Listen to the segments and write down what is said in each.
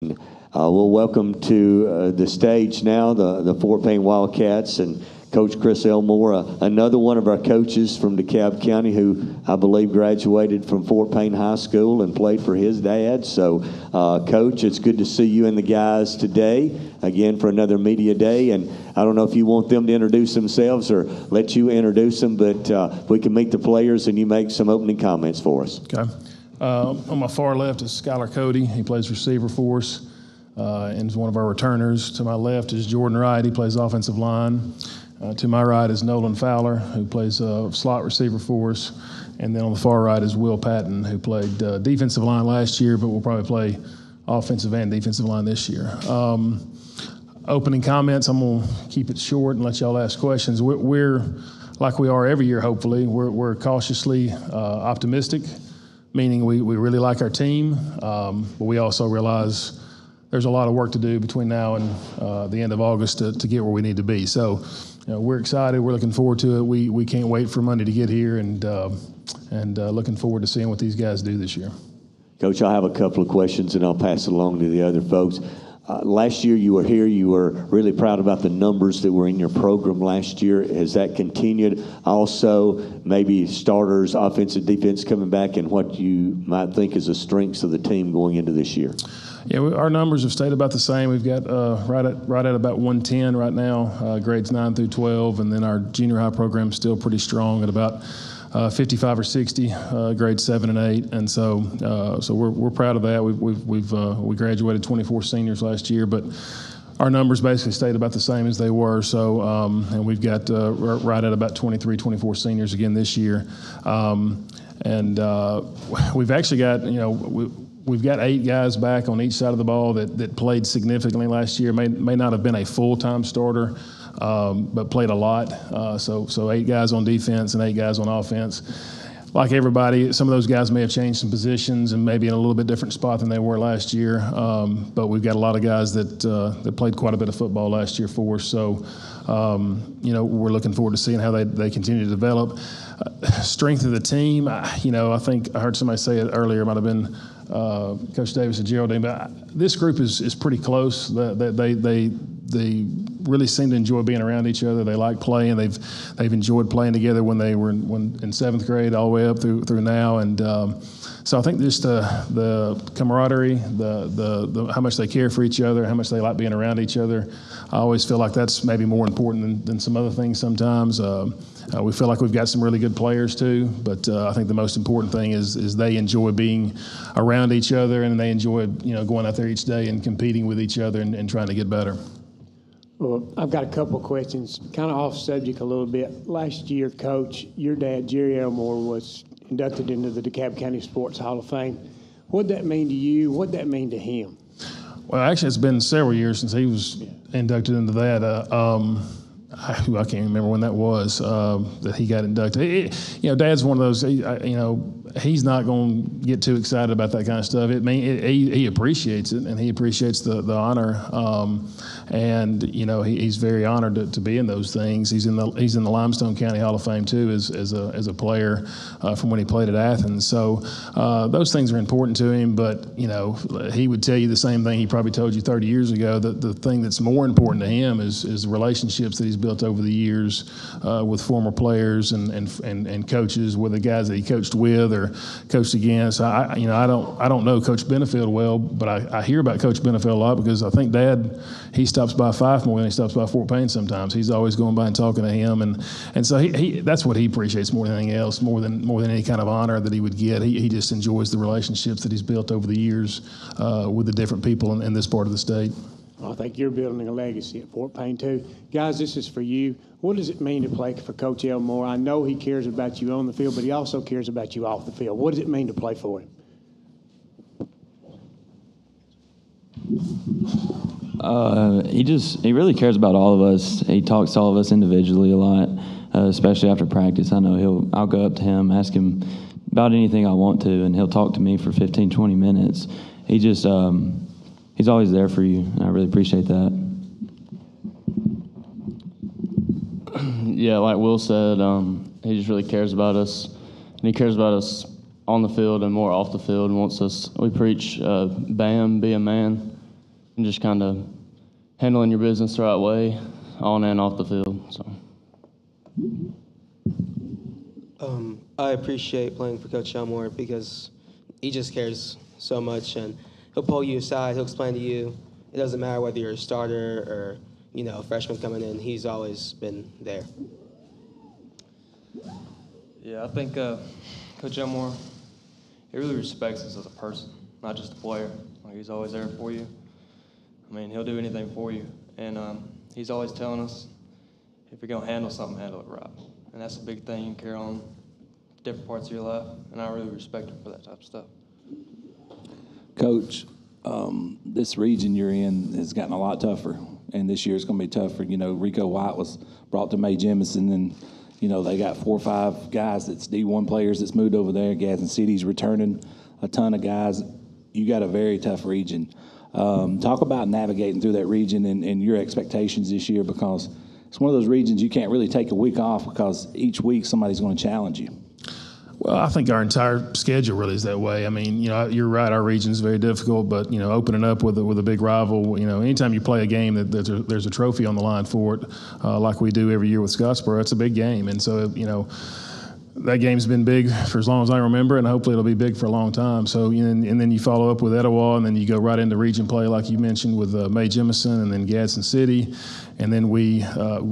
We'll welcome to the stage now the Fort Payne Wildcats and Coach Chris Elmore, another one of our coaches from DeKalb County who I believe graduated from Fort Payne High School and played for his dad. So, Coach, it's good to see you and the guys today again for another media day. And I don't know if you want them to introduce themselves or let you introduce them, but we can meet the players and you make some opening comments for us. Okay. On my far left is Skylar Cody. He plays receiver for us and is one of our returners. To my left is Jordan Wright. He plays offensive line. To my right is Nolan Fowler, who plays slot receiver for us. And then on the far right is Will Patton, who played defensive line last year, but will probably play offensive and defensive line this year. Opening comments, I'm going to keep it short and let y'all ask questions. We're like we are every year, hopefully. We're cautiously optimistic, meaning we really like our team, but we also realize there's a lot of work to do between now and the end of August to get where we need to be. So, we're excited. We're looking forward to it. We can't wait for Monday to get here, and looking forward to seeing what these guys do this year. Coach, I have a couple of questions, and I'll pass it along to the other folks. Last year you were here. You were really proud about the numbers that were in your program last year. Has that continued? Also, maybe starters, offensive, defense coming back, and what you might think is the strengths of the team going into this year. Yeah, our numbers have stayed about the same. We've got right at about 110 right now, grades 9 through 12, and then our junior high program is still pretty strong at about 55 or 60, grades 7 and 8, and so we're proud of that. We graduated 24 seniors last year, but our numbers basically stayed about the same as they were. So and we've got right at about 23, 24 seniors again this year, and we've actually got We've got 8 guys back on each side of the ball that played significantly last year. May not have been a full-time starter, but played a lot. So 8 guys on defense and 8 guys on offense. Like everybody, some of those guys may have changed some positions and maybe in a little bit different spot than they were last year. But we've got a lot of guys that played quite a bit of football last year for us. So, we're looking forward to seeing how they continue to develop. Strength of the team, I think I heard somebody say it earlier. It might have been Coach Davis and Geraldine, but this group is pretty close. They really seem to enjoy being around each other. They like playing. They've enjoyed playing together when they were in 7th grade all the way up through now. And so I think just the camaraderie, the how much they care for each other, how much they like being around each other. I always feel like that's maybe more important than some other things sometimes. We feel like we've got some really good players too, but I think the most important thing is they enjoy being around each other, and they enjoy going out there each day and competing with each other and trying to get better. Well, I've got a couple of questions, kind of off subject a little bit. Last year, Coach, your dad, Jerry Elmore, was inducted into the DeKalb County Sports Hall of Fame. What did that mean to you? What did that mean to him? Well, actually, it's been several years since he was inducted into that. I can't remember when that was that he got inducted. Dad's one of those. He's not going to get too excited about that kind of stuff. He appreciates it, and he appreciates the honor. He's very honored to be in those things. He's in the Limestone County Hall of Fame too, as a player from when he played at Athens. So those things are important to him. But he would tell you the same thing he probably told you 30 years ago. That the thing that's more important to him is the relationships that he's built over the years with former players and coaches, with the guys that he coached with or coached against. I don't know Coach Benefield well, but I hear about Coach Benefield a lot because I think Dad, he stops by Fife more than he stops by Fort Payne sometimes. He's always going by and talking to him, and so he that's what he appreciates more than anything else, more than any kind of honor that he would get. He just enjoys the relationships that he's built over the years with the different people in this part of the state. I think you're building a legacy at Fort Payne too. Guys, this is for you. What does it mean to play for Coach Elmore? I know he cares about you on the field, but he also cares about you off the field. What does it mean to play for him? He really cares about all of us. He talks to all of us individually a lot, especially after practice. I know I'll go up to him, ask him about anything I want to, and he'll talk to me for 15, 20 minutes. He just, he's always there for you, and I really appreciate that. Yeah, like Will said, he just really cares about us, and he cares about us on the field and more off the field, and wants us. We preach, BAM, be a man, and just kind of handling your business the right way, on and off the field. So. I appreciate playing for Coach Elmore because he just cares so much, and he'll pull you aside. He'll explain to you. It doesn't matter whether you're a starter or, a freshman coming in. He's always been there. Yeah, I think Coach Elmore, he really respects us as a person, not just a player. Like, he's always there for you. I mean, he'll do anything for you. And he's always telling us, if you're going to handle something, handle it right. And that's a big thing you can carry on different parts of your life. And I really respect him for that type of stuff. Coach, this region you're in has gotten a lot tougher, and this year it's going to be tougher. Rico White was brought to Mae Jemison, and they got 4 or 5 guys that's D1 players that's moved over there. Gadsden City's returning a ton of guys. You got a very tough region. Talk about navigating through that region and your expectations this year, because it's one of those regions you can't really take a week off because each week somebody's going to challenge you. Well, I think our entire schedule really is that way. I mean, you're right. Our region's very difficult, but opening up with a big rival. Anytime you play a game that there's a trophy on the line for it, like we do every year with Scottsboro, it's a big game, and so that game's been big for as long as I remember, and hopefully it'll be big for a long time. So, and then you follow up with Etowah, and then you go right into region play, like you mentioned, with Mae Jemison and then Gadsden City, and then we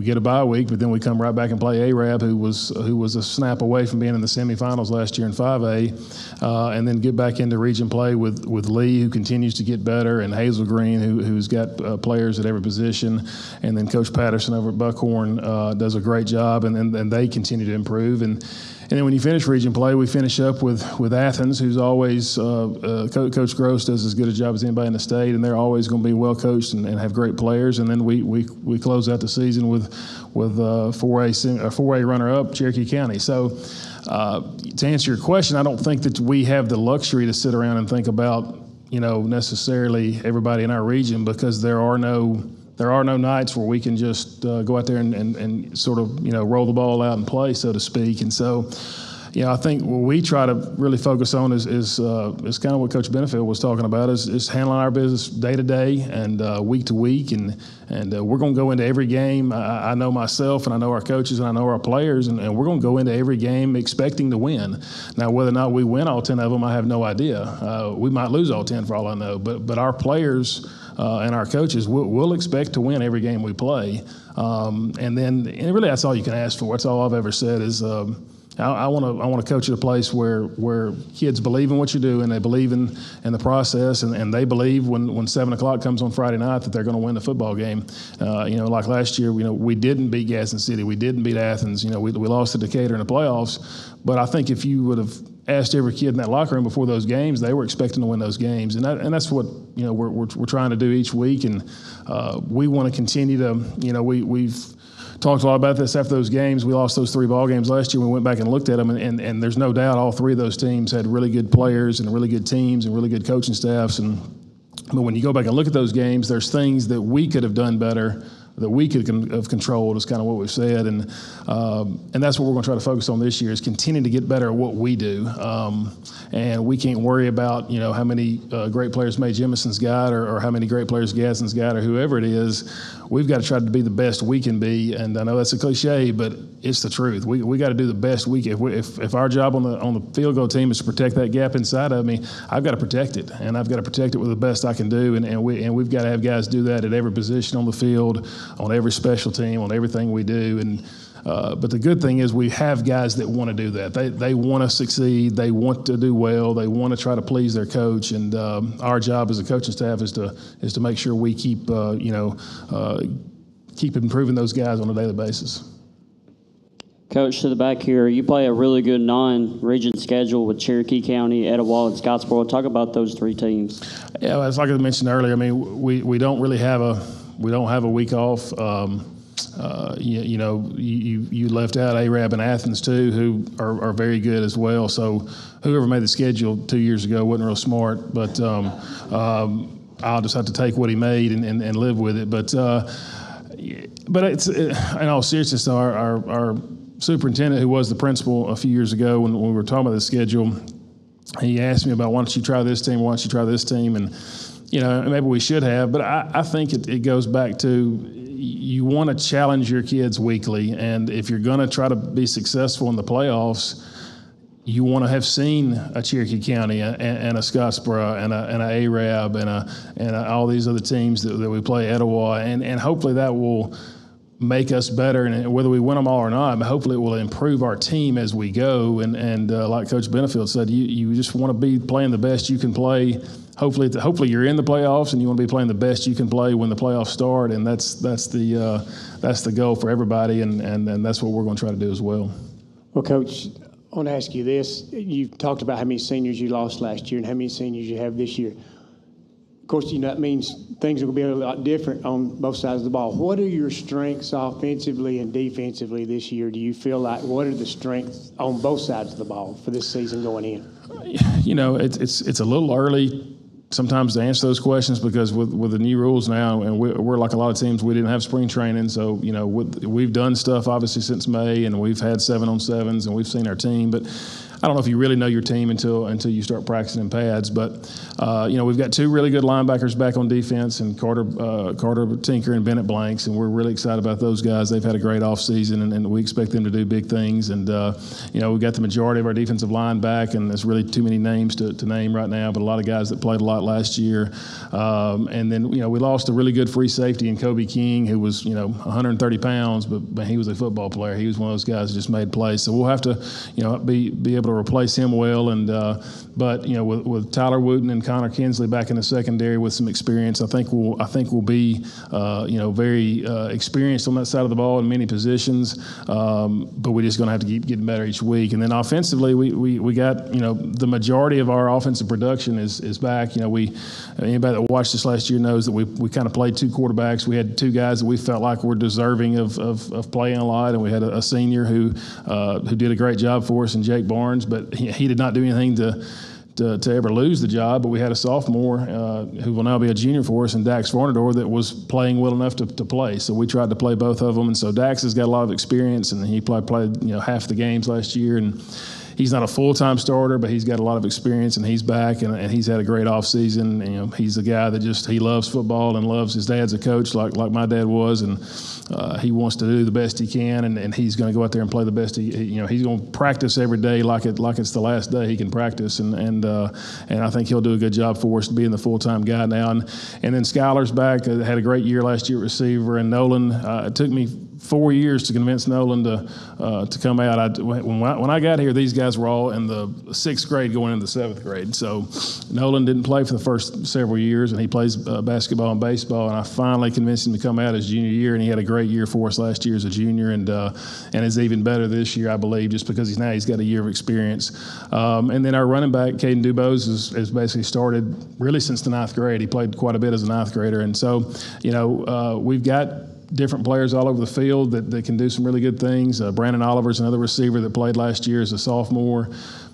get a bye week, but then we come right back and play Arab, who was a snap away from being in the semifinals last year in 5A, and then get back into region play with Lee, who continues to get better, and Hazel Green, who's got players at every position, and then Coach Patterson over at Buckhorn does a great job, and they continue to improve. And then when you finish region play, we finish up with Athens, who's always Coach Gross does as good a job as anybody in the state, and they're always going to be well coached and have great players. And then we close out the season with 4A runner-up Cherokee County. So to answer your question, I don't think that we have the luxury to sit around and think about necessarily everybody in our region, because there are no nights where we can just go out there and sort of, roll the ball out and play, so to speak. And so, I think what we try to really focus on is kind of what Coach Benefield was talking about, is handling our business day to day and week to week. And we're going to go into every game. I know myself, and I know our coaches, and I know our players, and we're going to go into every game expecting to win. Now, whether or not we win all 10 of them, I have no idea. We might lose all 10 for all I know. But our players and our coaches will expect to win every game we play. And really that's all you can ask for. That's all I've ever said is I want to coach at a place where kids believe in what you do, and they believe in the process, and they believe when 7 o'clock comes on Friday night that they're going to win the football game. Like last year, we didn't beat Gadsden City, we didn't beat Athens. We lost to Decatur in the playoffs. But I think if you would have asked every kid in that locker room before those games, they were expecting to win those games, and that's what we're trying to do each week, and we want to continue to we've talked a lot about this after those games. We lost those 3 ball games last year. We went back and looked at them, and there's no doubt all 3 of those teams had really good players and really good teams and really good coaching staffs. But when you go back and look at those games, there's things that we could have done better, that we could have controlled, is kind of what we've said. And that's what we're going to try to focus on this year, is continue to get better at what we do. And we can't worry about, how many great players Mae Jemison's got or how many great players Gadsden's got or whoever it is. We've got to try to be the best we can be. And I know that's a cliche, but it's the truth. We got to do the best we can. If our job on the field goal team is to protect that gap inside of me, I've got to protect it. And I've got to protect it with the best I can do. And we've got to have guys do that at every position on the field, on every special team, on everything we do. But the good thing is we have guys that want to do that. They want to succeed. They want to do well. They want to try to please their coach. And our job as a coaching staff is to make sure we keep improving those guys on a daily basis. Coach, to the back here, you play a really good non-region schedule with Cherokee County, Etowah, and Scottsboro. Talk about those 3 teams. Yeah, it's like I mentioned earlier. I mean, we don't really have a week off. You left out Arab and Athens too, who are very good as well. So whoever made the schedule 2 years ago wasn't real smart, but I'll just have to take what he made and live with it. But it's in all seriousness, our superintendent, who was the principal a few years ago when we were talking about the schedule, he asked me about, why don't you try this team, why don't you try this team, and maybe we should have, but I think it goes back to you want to challenge your kids weekly, and if you're going to try to be successful in the playoffs, you want to have seen a Cherokee County and a Scottsboro and a Arab and all these other teams that we play, Etowah, and hopefully that will make us better, and whether we win them all or not, hopefully it will improve our team as we go. And like Coach Benefield said, you just want to be playing the best you can play. Hopefully you're in the playoffs, and you want to be playing the best you can play when the playoffs start, and that's the goal for everybody, and that's what we're going to try to do as well. Well, Coach, I want to ask you this. You've talked about how many seniors you lost last year and how many seniors you have this year. Of course, that means things are going to be a lot different on both sides of the ball. What are your strengths offensively and defensively this year? Do you feel like what are the strengths on both sides of the ball for this season going in? It's a little early sometimes to answer those questions because with the new rules now, and we're like a lot of teams, we didn't have spring training. So, we've done stuff obviously since May, and we've had 7-on-7s, and we've seen our team. But I don't know if you really know your team until you start practicing in pads. But, we've got two really good linebackers back on defense, and Carter Tinker and Bennett Blanks, and we're really excited about those guys. They've had a great offseason, and we expect them to do big things. And, we've got the majority of our defensive line back, and there's really too many names to name right now, but a lot of guys that played a lot last year. And then, we lost a really good free safety in Kobe King, who was, 130 pounds, but he was a football player. He was one of those guys that just made plays. So we'll have to, be able to replace him well. And but with Tyler Wooten and Connor Kinsley back in the secondary with some experience, I think we'll be very experienced on that side of the ball in many positions. But we're just going to have to keep getting better each week. And then offensively, we got the majority of our offensive production is back. Anybody that watched us last year knows that we kind of played two quarterbacks. We had two guys that we felt like were deserving of playing a lot, and we had a senior who did a great job for us in Jake Barnes, but he did not do anything to ever lose the job. But we had a sophomore who will now be a junior for us in Dax Varnador that was playing well enough to play. So we tried to play both of them, and so Dax has got a lot of experience, and he played half the games last year, and he's not a full-time starter, but he's got a lot of experience, and he's back, and he's had a great offseason. He's a guy that he loves football and loves his dad's a coach like my dad was, and he wants to do the best he can, and he's going to go out there and play the best. He's going to practice every day like it's the last day he can practice, and I think he'll do a good job for us being the full-time guy now. And then Skylar's back, had a great year last year at receiver, and Nolan. It took me 4 years to convince Nolan to come out. When I got here, these guys were all in the 6th grade going into the 7th grade. So Nolan didn't play for the first several years, and he plays basketball and baseball. And I finally convinced him to come out his junior year, and he had a great year for us last year as a junior, and is even better this year, I believe, just because he's got a year of experience. And then our running back, Caden Dubose, has basically started really since the 9th grade. He played quite a bit as a 9th grader, and so we've got different players all over the field that can do some really good things. Brandon Oliver's another receiver that played last year as a sophomore.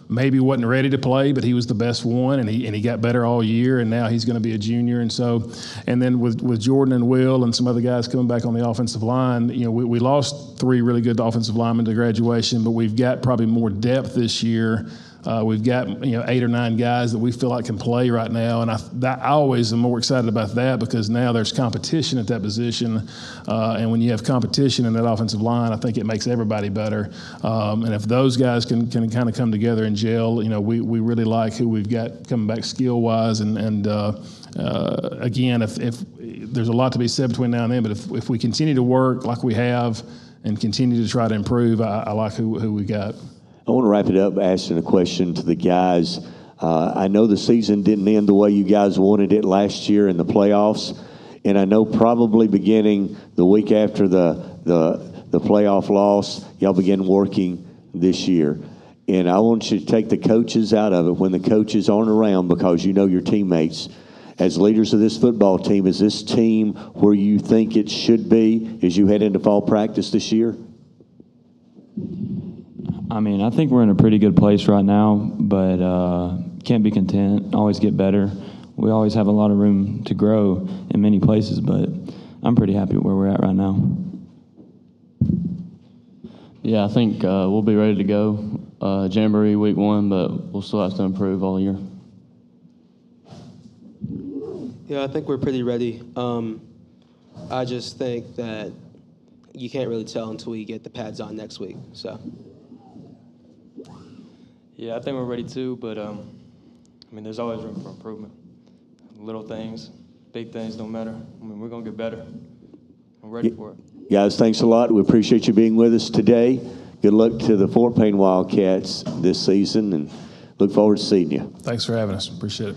Maybe wasn't ready to play, but he was the best one, and he got better all year, and now he's going to be a junior. And then with Jordan and Will and some other guys coming back on the offensive line, we lost 3 really good offensive linemen to graduation, but we've got probably more depth this year. We've got 8 or 9 guys that we feel like can play right now, and I always am more excited about that because now there's competition at that position, and when you have competition in that offensive line, I think it makes everybody better. And if those guys can kind of come together and gel, we really like who we've got coming back skill wise, and again, if there's a lot to be said between now and then, but if we continue to work like we have and continue to try to improve, I like who we got. I want to wrap it up asking a question to the guys. I know the season didn't end the way you guys wanted it last year in the playoffs, and I know probably beginning the week after the playoff loss, y'all began working this year. And I want you to take the coaches out of it when the coaches aren't around because you know your teammates. As leaders of this football team, is this team where you think it should be as you head into fall practice this year? I think we're in a pretty good place right now, but can't be content, always get better. We always have a lot of room to grow in many places, but I'm pretty happy where we're at right now. Yeah, I think we'll be ready to go Jamboree week 1, but we'll still have to improve all year. Yeah, I think we're pretty ready. I just think that you can't really tell until we get the pads on next week. So. Yeah, I think we're ready too, but I mean, there's always room for improvement. Little things, big things don't matter. I mean, we're gonna get better. I'm ready for it. Guys, thanks a lot. We appreciate you being with us today. Good luck to the Fort Payne Wildcats this season, and look forward to seeing you. Thanks for having us. Appreciate it.